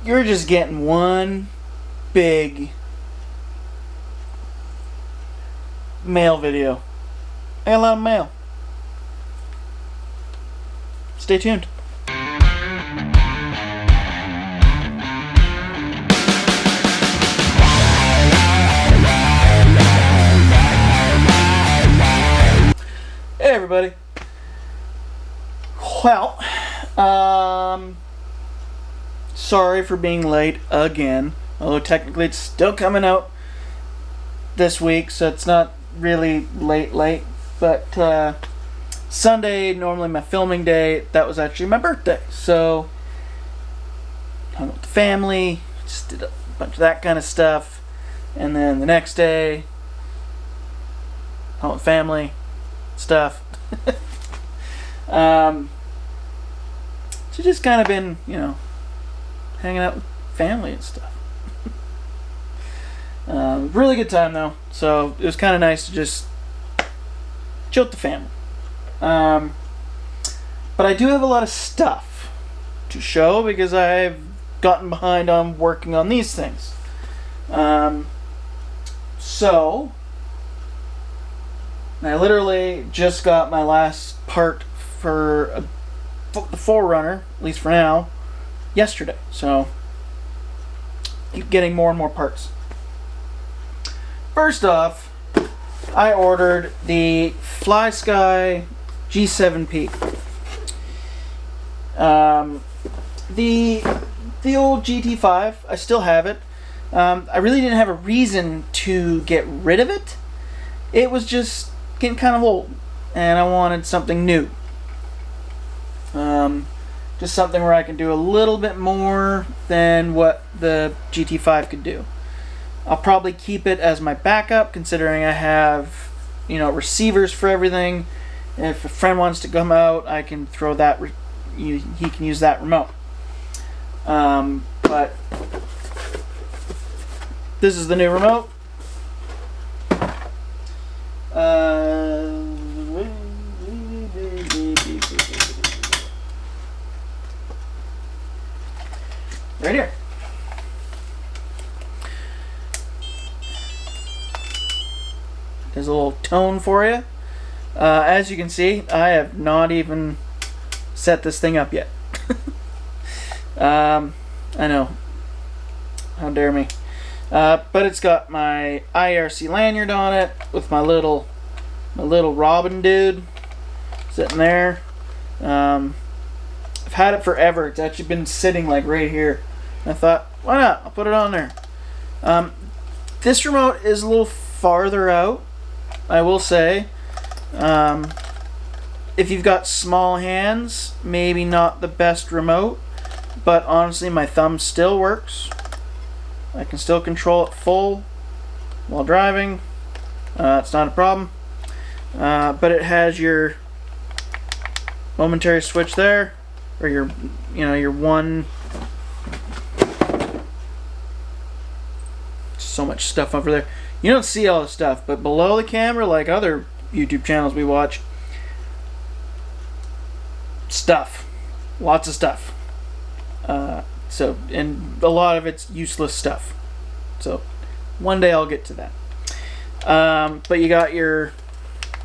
you're just getting one big mail video. I got a lot of mail. Stay tuned. Hey everybody. Well, sorry for being late again. Although technically it's still coming out this week, so it's not really late. But Sunday, normally my filming day, that was actually my birthday. So hung out with the family, just did a bunch of that kind of stuff. And then the next day, hung out with family stuff. So just kind of been, you know, hanging out with family and stuff. Really good time though, so it was kind of nice to just chill with the family. But I do have a lot of stuff to show because I've gotten behind on working on these things. So I literally just got my last part for the Forerunner, at least for now, yesterday. So keep getting more and more parts. First off, I ordered the flysky G7P. The old GT5, I still have it. I really didn't have a reason to get rid of it. It was just getting kind of old, and I wanted something new. Just something where I can do a little bit more than what the GT5 could do. I'll probably keep it as my backup, considering I have, you know, receivers for everything. If a friend wants to come out, I can throw that. He can use that remote. But this is the new remote. Right here. There's a little tone for you. As you can see, I have not even set this thing up yet. I know. How dare me. But it's got my IRC lanyard on it with my little Robin dude sitting there. I've had it forever. It's actually been sitting like right here. I thought, why not? I'll put it on there. This remote is a little farther out, I will say. If you've got small hands, maybe not the best remote, but honestly my thumb still works. I can still control it full while driving. It's not a problem. But it has your momentary switch there, or your one. So much stuff over there. You don't see all the stuff, but below the camera, like other YouTube channels we watch, stuff, lots of stuff. And a lot of it's useless stuff. So one day I'll get to that. But you got your,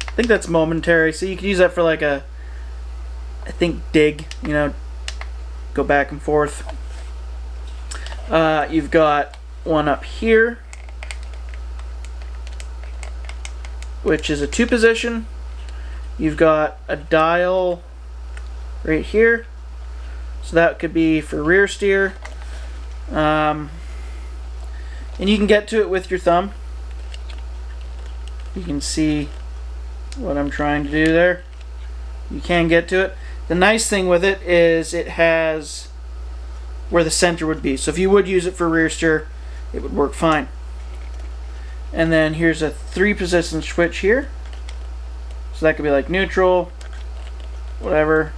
I think that's momentary, so you can use that for like a, I think dig, you know, go back and forth. You've got one up here, which is a 2-position. You've got a dial right here, so that could be for rear steer. And you can get to it with your thumb. You can see what I'm trying to do there. You can get to it. The nice thing with it is it has where the center would be. So if you would use it for rear steer, it would work fine. And then here's a 3-position switch here. So that could be like neutral, whatever.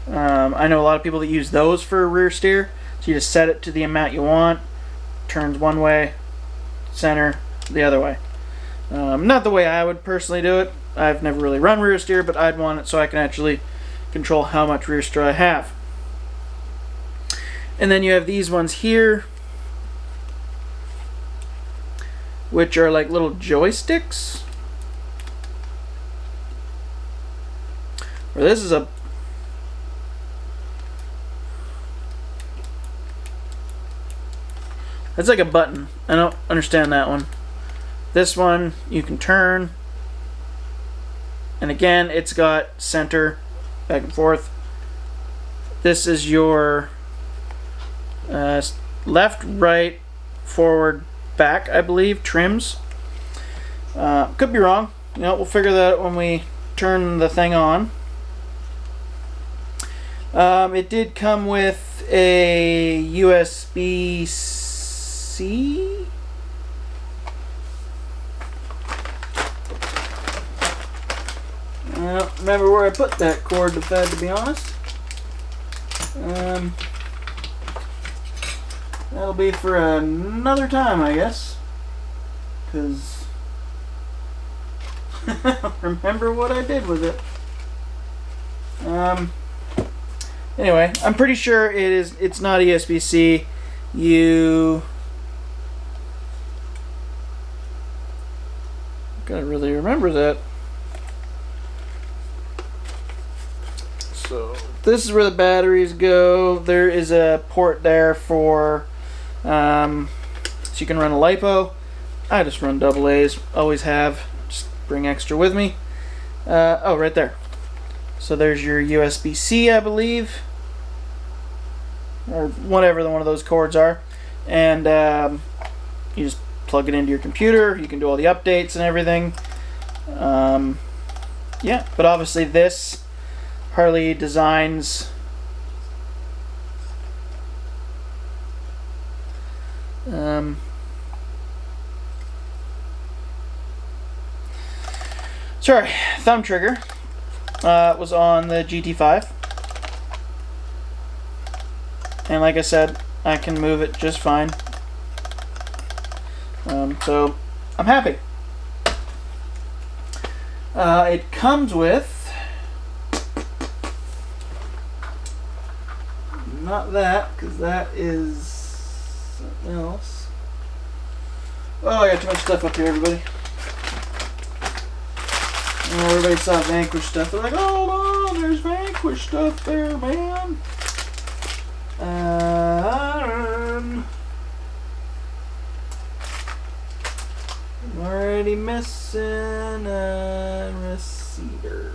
I know a lot of people that use those for rear steer. So you just set it to the amount you want. Turns one way, center the other way. Not the way I would personally do it. I've never really run rear steer, but I'd want it so I can actually control how much rear steer I have. And then you have these ones here, which are like little joysticks. Or this is a... That's like a button. I don't understand that one. This one you can turn. And again, it's got center, back and forth. This is your left, right, forward, back, I believe, trims. Could be wrong. You know, we'll figure that out when we turn the thing on. It did come with a USB-C. I don't remember where I put that cord to Fed, to be honest. That'll be for another time, I guess. Because I don't remember what I did with it. Anyway, I'm pretty sure it's not USB-C. You gotta really remember that. So this is where the batteries go. There is a port there for so you can run a LiPo. I just run AA's, always have. Just bring extra with me. Oh, right there. So there's your USB-C, I believe, or whatever one of those cords are, and you just plug it into your computer. You can do all the updates and everything. Yeah, but obviously this Harley designs sorry, thumb trigger was on the GT5, and like I said, I can move it just fine. So I'm happy. It comes with not that, because that is something else. Oh, I got too much stuff up here, everybody. Oh, everybody saw Vanquish stuff. They're like, oh, no, there's Vanquish stuff there, man. I'm already missing a receiver.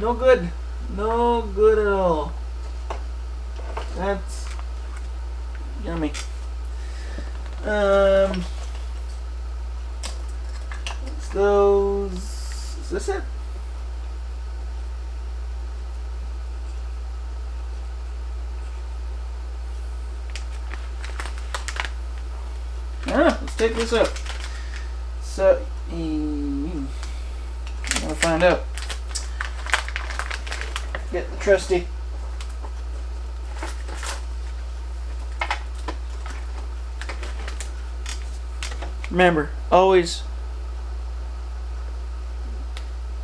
No good. No good at all. That's yummy. What's those? Is this it? Let's take this up. So, I'm gonna find out. Get the trusty. Remember, always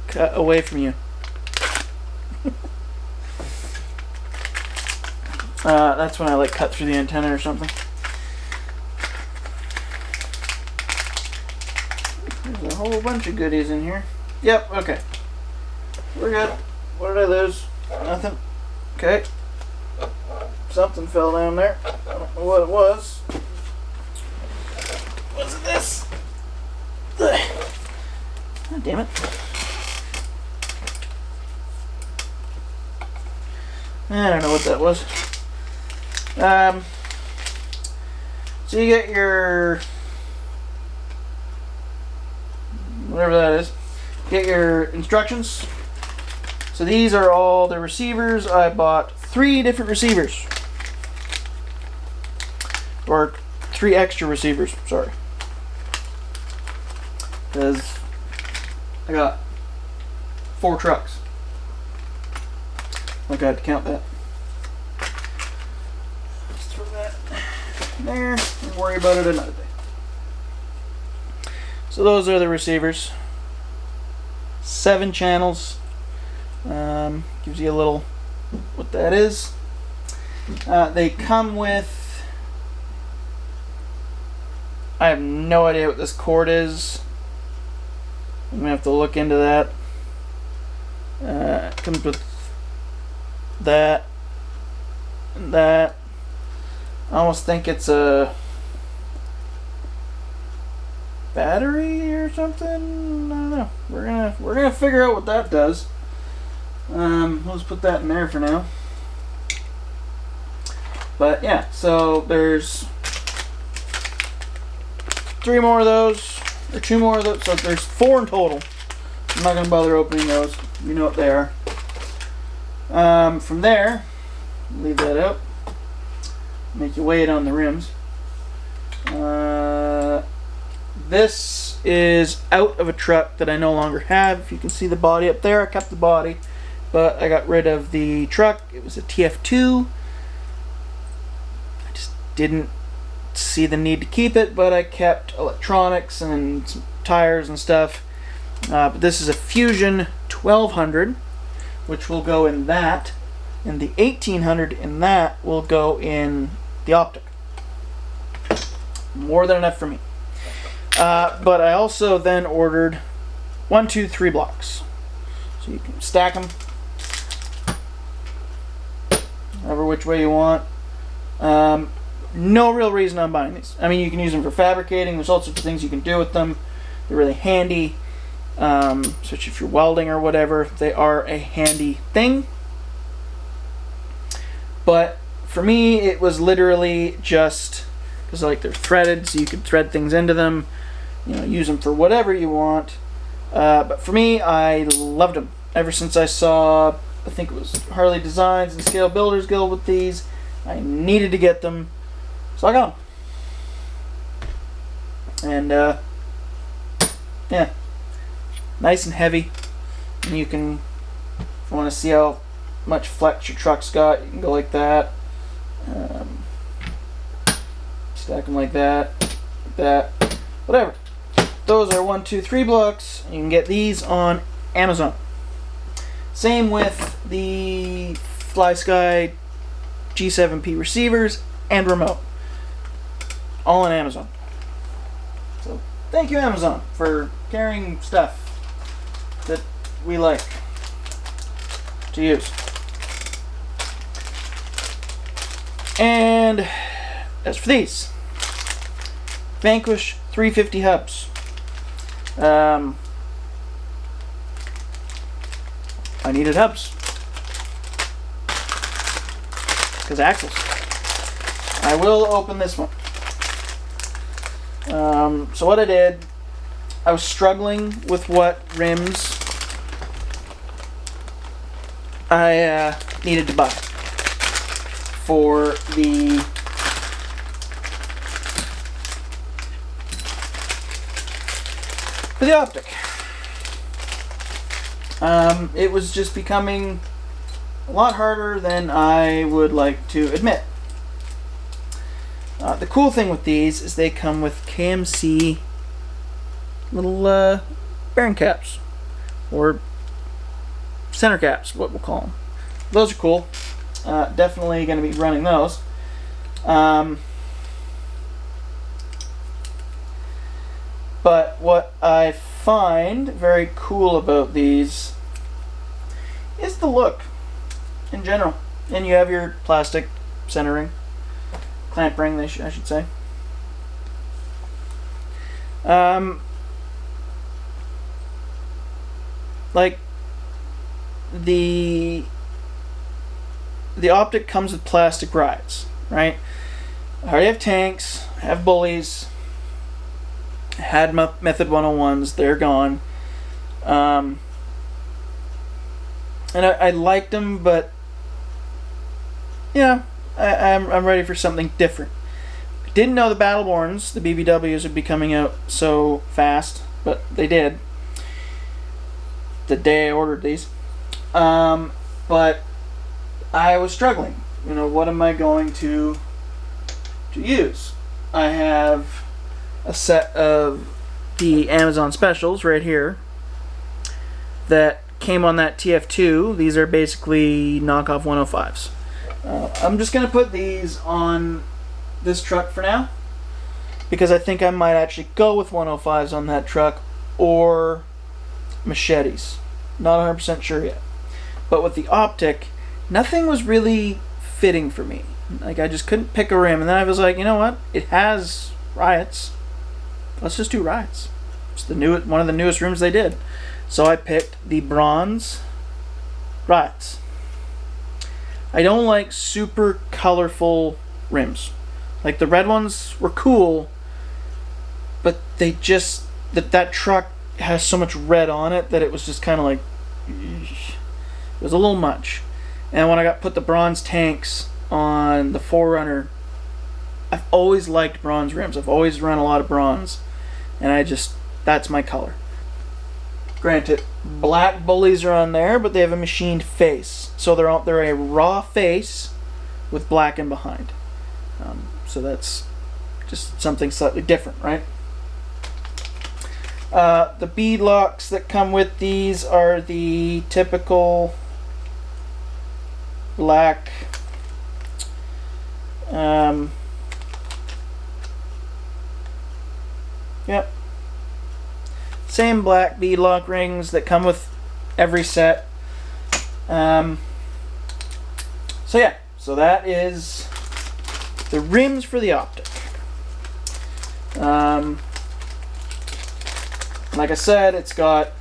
cut away from you. That's when I like cut through the antenna or something. There's a whole bunch of goodies in here. Yep, okay. We're good. What did I lose? Nothing. Okay. Something fell down there. I don't know what it was. What's this? Oh, damn it. I don't know what that was. So you get your, whatever that is, get your instructions. So these are all the receivers. I bought 3 different receivers. Or 3 extra receivers, sorry. Because I got 4 trucks. Like I had to count that. Let's throw that there and worry about it another day. So those are the receivers. 7 channels. Gives you a little what that is. They come with, I have no idea what this cord is. I'm gonna have to look into that. It comes with that and that. I almost think it's a battery or something. I don't know. We're gonna figure out what that does. Let's put that in there for now. But yeah, so there's 3 more of those, or 2 more of those, so there's 4 in total. I'm not going to bother opening those. You know what they are. From there, leave that out. Make you weigh it on the rims. This is out of a truck that I no longer have. If you can see the body up there, I kept the body, but I got rid of the truck. It was a TF2. I just didn't see the need to keep it, but I kept electronics and some tires and stuff. But this is a Fusion 1200, which will go in that, and the 1800 in that will go in the Optic. More than enough for me. But I also then ordered 1, 2, 3 blocks, so you can stack them however which way you want. No real reason I'm buying these. I mean, you can use them for fabricating. There's all sorts of things you can do with them. They're really handy. Especially if you're welding or whatever, they are a handy thing. But for me, it was literally just because like they're threaded, so you can thread things into them. You know, use them for whatever you want. But for me, I loved them ever since I saw, I think it was Harley Designs and Scale Builders Guild with these. I needed to get them, so I got them. And yeah, nice and heavy. And you can, if you want to see how much flex your truck's got, you can go like that. Stack them like that, whatever. Those are 1, 2, 3 blocks. You can get these on Amazon. Same with the FlySky G7P receivers and remote. All on Amazon. So thank you, Amazon, for carrying stuff that we like to use. And as for these, Vanquish 350 hubs. I needed hubs because axles. I will open this one. So what I did, I was struggling with what rims I needed to buy for the Optic. It was just becoming a lot harder than I would like to admit. The cool thing with these is they come with KMC little bearing caps, or center caps, what we'll call them. Those are cool. Definitely going to be running those. But what I find very cool about these is the look in general. And you have your plastic centering, clamp ring, I should say. Like the Optic comes with plastic rides, right? I already have tanks, I have bullies, I had Method 101s, they're gone. And I liked them, but yeah, I'm ready for something different. I didn't know the Battleborns, the BBWs, would be coming out so fast, but they did. The day I ordered these. But I was struggling. You know, what am I going to use? I have a set of the Amazon specials right here. that came on that TF2. These are basically knockoff 105s. I'm just going to put these on this truck for now, because I think I might actually go with 105s on that truck, or machetes. Not 100% sure yet. But with the optic, nothing was really fitting for me. Like, I just couldn't pick a rim, and then I was like, you know what? It has riots. Let's just do riots. It's one of the newest rims they did. So I picked the bronze riots. I don't like super colorful rims. Like, the red ones were cool, but they just, that truck has so much red on it that it was just kind of like, it was a little much. And when I put the bronze tanks on the 4Runner, I've always liked bronze rims. I've always run a lot of bronze, and that's my color. Granted, black bullies are on there, but they have a machined face, so they're a raw face with black in behind. So that's just something slightly different, right? The bead locks that come with these are the typical black yep, same black bead lock rings that come with every set. So yeah, so that is the rims for the optic. Like I said, it's got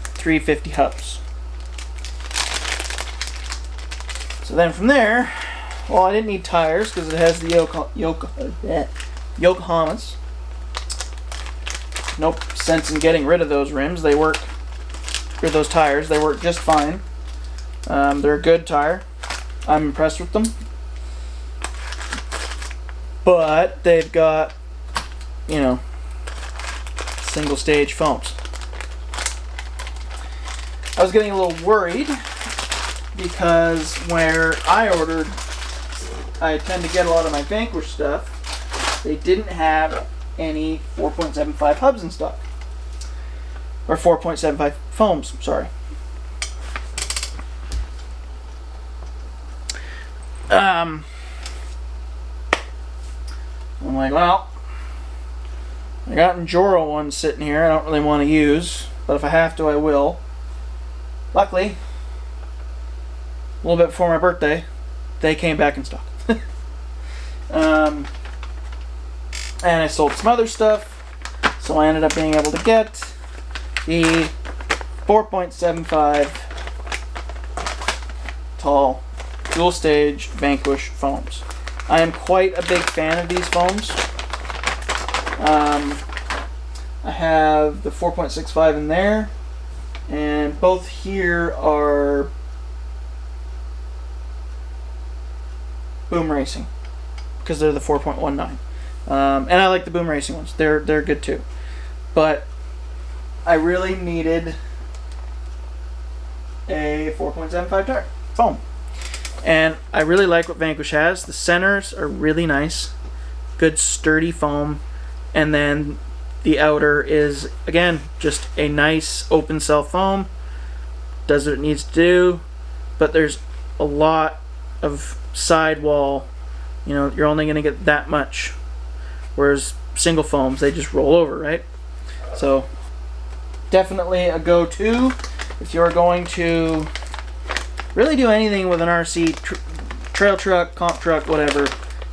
350 hubs. So then from there, well, I didn't need tires because it has the Yokohamas. Nope sense in getting rid of those rims. They work, or those tires, they work just fine. They're a good tire. I'm impressed with them. But they've got, you know, single stage foams. I was getting a little worried because where I ordered, I tend to get a lot of my Vanquish stuff, they didn't have any 4.75 hubs in stock. Or 4.75 foams, sorry. I'm like, well, I got Njoro ones sitting here I don't really want to use, but if I have to, I will. Luckily, a little bit before my birthday, they came back in stock. And I sold some other stuff, so I ended up being able to get the 4.75 tall dual stage Vanquish foams. I am quite a big fan of these foams. I have the 4.65 in there, and both here are BoomRacing because they're the 4.19. And I like the BoomRacing ones. They're good too. But I really needed a 4.75 tire foam. And I really like what Vanquish has. The centers are really nice. Good sturdy foam. And then the outer is, again, just a nice open cell foam. Does what it needs to do. But there's a lot of sidewall. You know, you're only going to get that much. Whereas single foams, they just roll over, right? So, definitely a go-to if you're going to really do anything with an RC, trail truck, comp truck, whatever.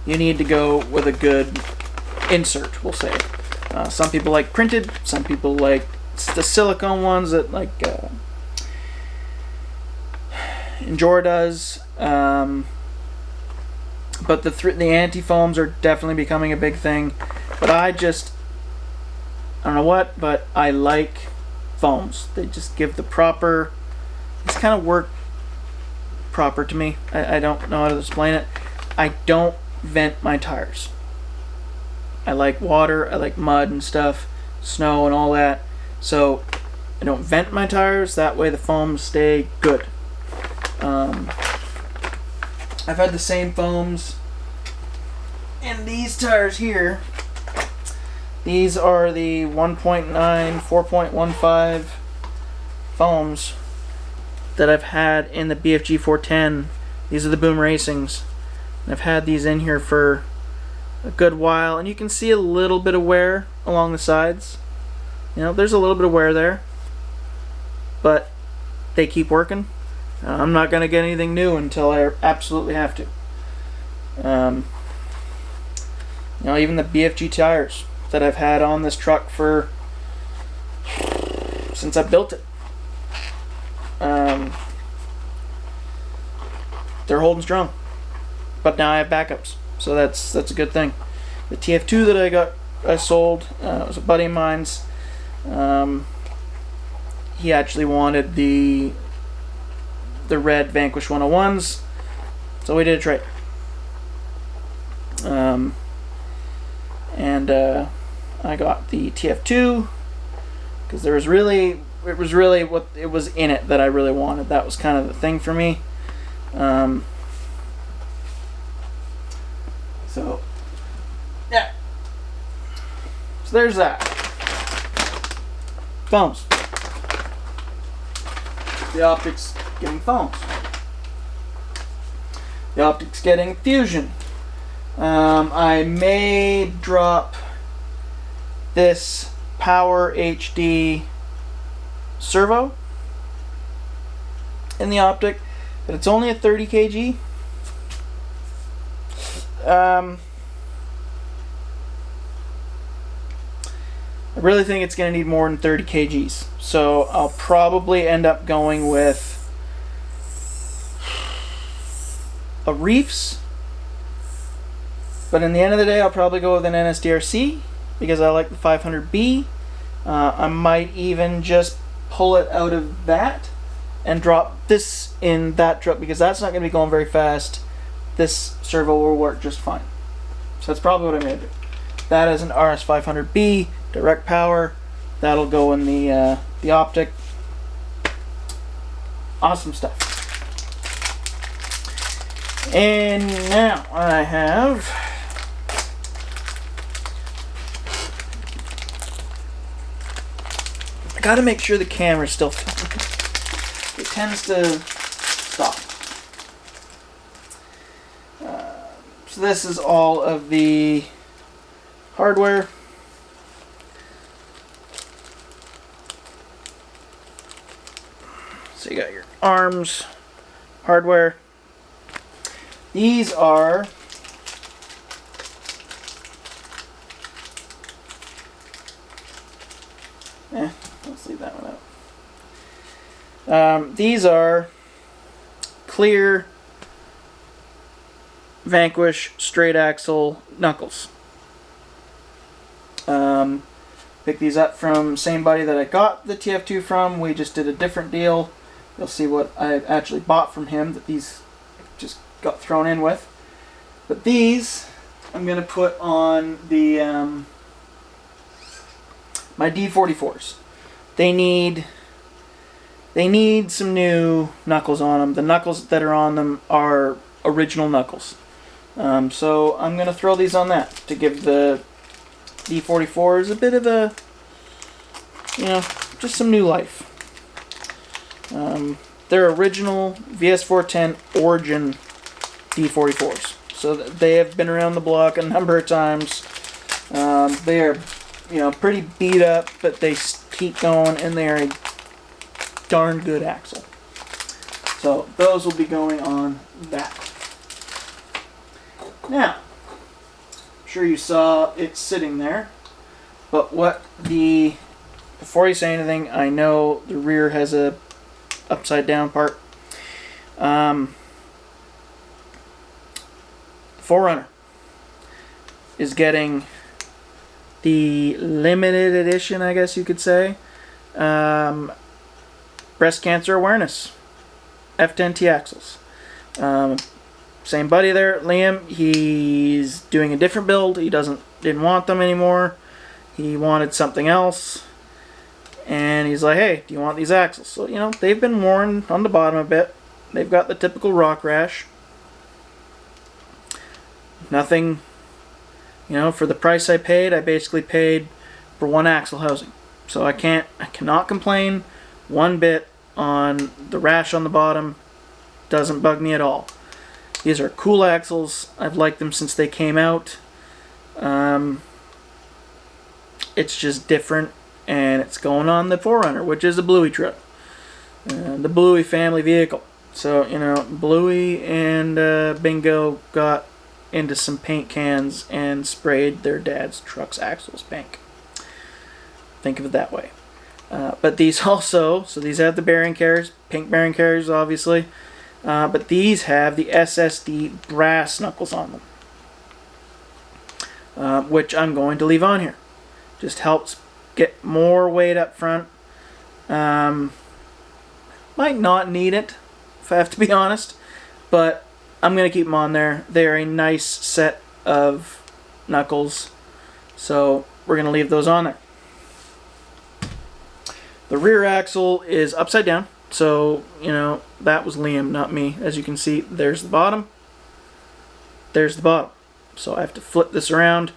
You need to go with a good insert, we'll say. Some people like printed, some people like the silicone ones that like Njor does. But the anti-foams are definitely becoming a big thing. But I don't know what, but I like foams. They just give the proper, just kind of work proper to me. I don't know how to explain it. I don't vent my tires. I like water, I like mud and stuff, snow and all that. So I don't vent my tires, that way the foams stay good. I've had the same foams in these tires here. These are the 1.9, 4.15 foams that I've had in the BFG 410. These are the BoomRacings. I've had these in here for a good while, and you can see a little bit of wear along the sides. You know, there's a little bit of wear there, but they keep working. I'm not going to get anything new until I absolutely have to. You know, even the BFG tires that I've had on this truck since I built it, they're holding strong. But now I have backups, so that's a good thing. The TF2 that I sold was a buddy of mine's. He actually wanted the red Vanquish 101s, so we did a trade. I got the TF2 because it was really what it was in it that I really wanted. That was kind of the thing for me. So yeah, so there's that. Foams. The optic's getting foams. The optic's getting fusion. I may drop this Power HD servo in the optic, but it's only a 30 kg. I really think it's going to need more than 30 kgs, so I'll probably end up going with a Reefs, but in the end of the day I'll probably go with an NSD-RC because I like the 500B. I might even just pull it out of that and drop this in that truck because that's not going to be going very fast. This servo will work just fine. So that's probably what I'm going to do. That is an RS500B, direct power. That'll go in the optic. Awesome stuff. And now I have I gotta make sure the camera's still filming. It tends to stop. So this is all of the hardware. So you got your arms, hardware. These are let's leave that one out. These are clear Vanquish straight axle knuckles. Picked these up from same buddy that I got the TF2 from. We just did a different deal. You'll see what I actually bought from him that these just got thrown in with. But these I'm going to put on the my D44s. They need some new knuckles on them. The knuckles that are on them are original knuckles. So I'm going to throw these on that to give the D44s a bit of a, just some new life. They're original VS410 Origin D44s. So they have been around the block a number of times. They are, pretty beat up, but they keep going, and they are a darn good axle. So those will be going on that. Now, I'm sure you saw it sitting there, but before you say anything, I know the rear has a upside down part. 4Runner is getting the limited edition, I guess you could say, breast cancer awareness F10T axles. Same buddy there, Liam. He's doing a different build. He didn't want them anymore. He wanted something else, and he's like, "Hey, do you want these axles?" So they've been worn on the bottom a bit. They've got the typical rock rash. Nothing, for the price I paid, I basically paid for one axle housing. So I cannot complain one bit on the rash on the bottom. Doesn't bug me at all. These are cool axles. I've liked them since they came out. It's just different, and it's going on the 4Runner, which is a Bluey truck. The Bluey family vehicle. So, you know, Bluey and Bingo got into some paint cans and sprayed their dad's truck's axles pink. Think of it that way. But these also, so these have the bearing carriers, pink bearing carriers obviously, but these have the SSD brass knuckles on them, which I'm going to leave on here. Just helps get more weight up front. Might not need it, if I have to be honest, but I'm going to keep them on there. They're a nice set of knuckles, so we're going to leave those on there. The rear axle is upside down, so, you know, that was Liam, not me. As you can see, there's the bottom. There's the bottom. So I have to flip this around,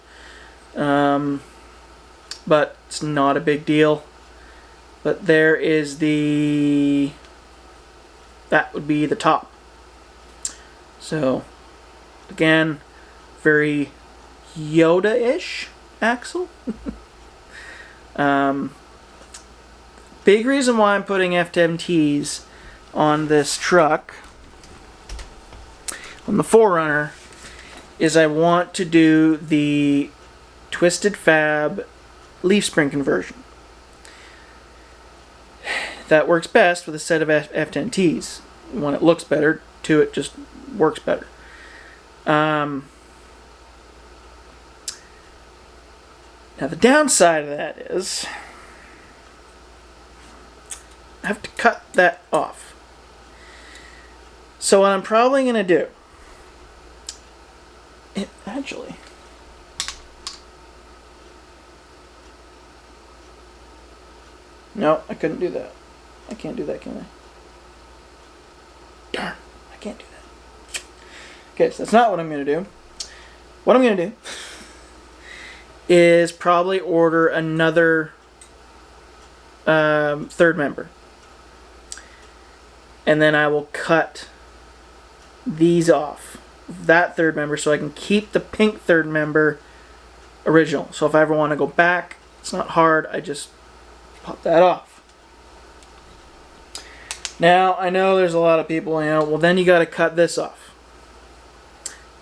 but it's not a big deal. But there is that would be the top. So, again, very Yoda-ish axle. Big reason why I'm putting F10Ts on this truck, on the 4Runner, is I want to do the Twisted Fab leaf spring conversion. That works best with a set of F10Ts. One, it looks better. Two, it just works better. Now the downside of that is I have to cut that off. So what I'm probably going to do, actually, no, I couldn't do that. I can't do that, can I? Darn, I can't do that. Okay, so that's not what I'm going to do. What I'm going to do is probably order another third member. And then I will cut these off, that third member, so I can keep the pink third member original. So if I ever want to go back, it's not hard, I just pop that off. Now, I know there's a lot of people, you know, well then you got to cut this off.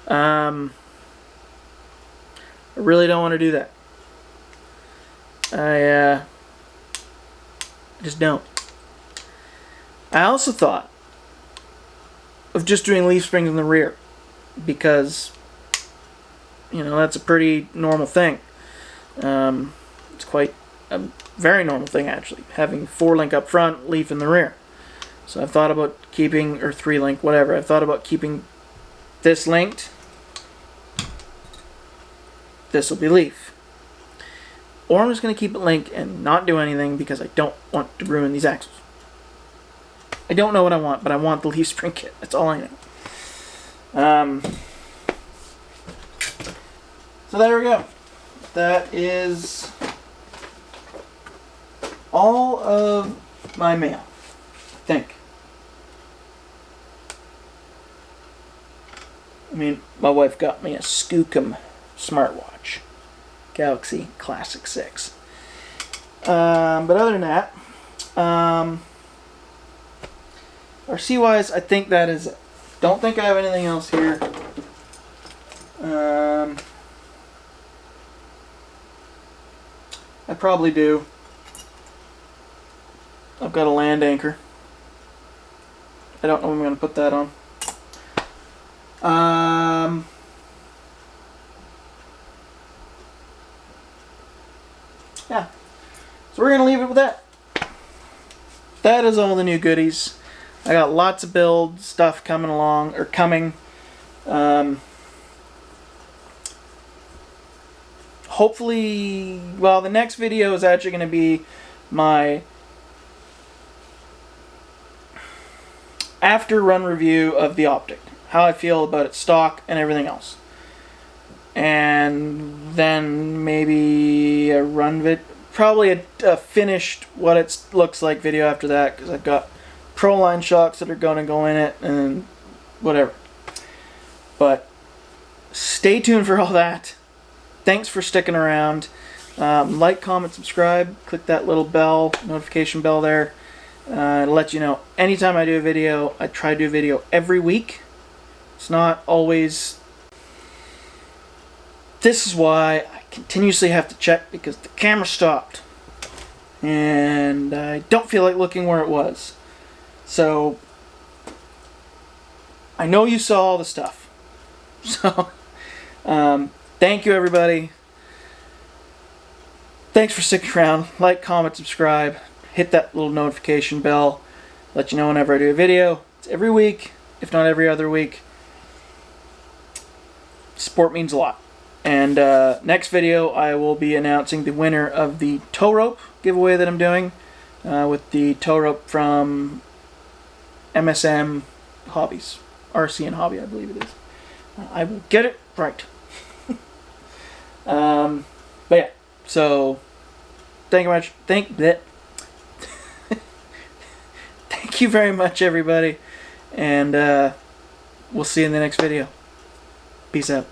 I really don't want to do that. I just don't. I also thought of just doing leaf springs in the rear, because, you know, that's a pretty normal thing. It's quite a very normal thing, actually, having 4-link up front, leaf in the rear. So I've thought about keeping, or 3-link, whatever, I've thought about keeping this linked. This will be leaf. Or I'm just going to keep it linked and not do anything because I don't want to ruin these axles. I don't know what I want, but I want the leaf spring kit. That's all I know. So there we go. That is all of my mail, I think. I mean, my wife got me a Skookum smartwatch. Galaxy Classic 6. But other than that, RC-wise, I think that is it. Don't think I have anything else here. I probably do. I've got a land anchor. I don't know when I'm going to put that on. Yeah. So we're going to leave it with that. That is all the new goodies. I got lots of build stuff coming along, or coming. Hopefully, well, the next video is actually going to be my after run review of the Optic. How I feel about its stock and everything else. And then maybe a run vid, probably a finished what it looks like video after that, because I've got Proline shocks that are going to go in it and whatever. But stay tuned for all that. Thanks for sticking around. Like, comment, subscribe. Click that little bell, notification bell there. It'll let you know anytime I do a video. I try to do a video every week. It's not always. This is why I continuously have to check, because the camera stopped. And I don't feel like looking where it was. So, I know you saw all the stuff. So, thank you everybody. Thanks for sticking around. Like, comment, subscribe. Hit that little notification bell. Let you know whenever I do a video. It's every week, if not every other week. Support means a lot. And next video, I will be announcing the winner of the tow rope giveaway that I'm doing with the tow rope from MSM Hobbies. RC and Hobby, I believe it is. I will get it right. But yeah, so thank you much. Thank you very much, everybody, and we'll see you in the next video. Peace out.